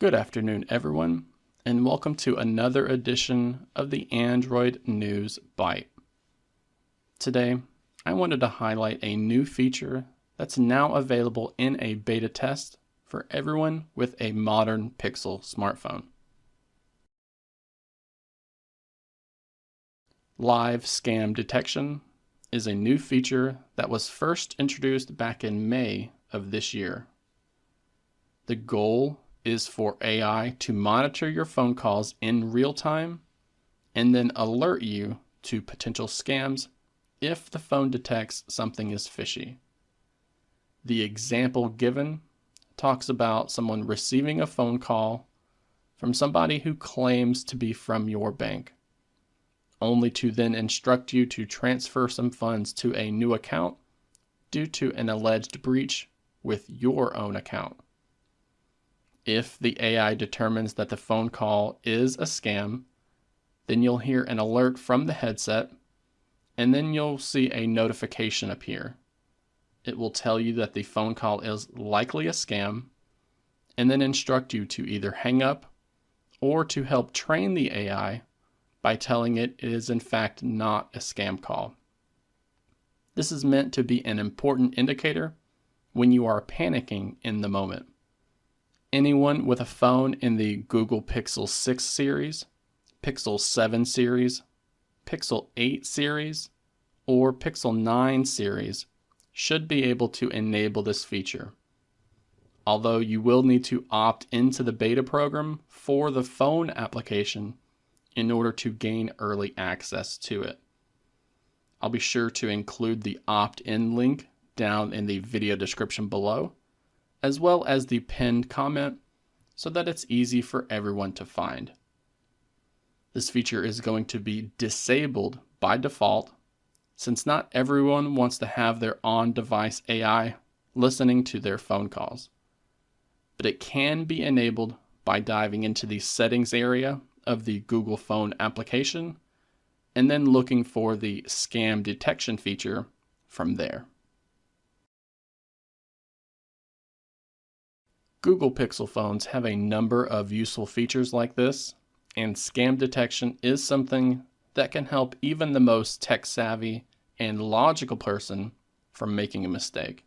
Good afternoon, everyone, and welcome to another edition of the Android News Byte. Today, I wanted to highlight a new feature that's now available in a beta test for everyone with a modern Pixel smartphone. Live scam detection is a new feature that was first introduced back in May of this year. The goal is for AI to monitor your phone calls in real time and then alert you to potential scams if the phone detects something is fishy. The example given talks about someone receiving a phone call from somebody who claims to be from your bank, only to then instruct you to transfer some funds to a new account due to an alleged breach with your own account. If the AI determines that the phone call is a scam, then you'll hear an alert from the headset, and then you'll see a notification appear. It will tell you that the phone call is likely a scam, and then instruct you to either hang up or to help train the AI by telling it is in fact not a scam call. This is meant to be an important indicator when you are panicking in the moment. Anyone with a phone in the Google Pixel 6 series, Pixel 7 series, Pixel 8 series, or Pixel 9 series should be able to enable this feature. Although you will need to opt into the beta program for the phone application in order to gain early access to it. I'll be sure to include the opt-in link down in the video description below, as well as the pinned comment so that it's easy for everyone to find. This feature is going to be disabled by default since not everyone wants to have their on-device AI listening to their phone calls. But it can be enabled by diving into the settings area of the Google Phone application and then looking for the scam detection feature from there. Google Pixel phones have a number of useful features like this, and scam detection is something that can help even the most tech-savvy and logical person from making a mistake.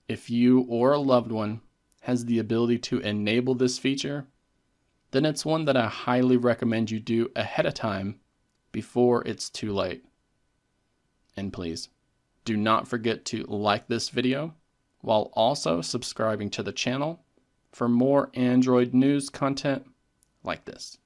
If you or a loved one has the ability to enable this feature, then it's one that I highly recommend you do ahead of time before it's too late. And please, do not forget to like this video while also subscribing to the channel for more Android news content like this.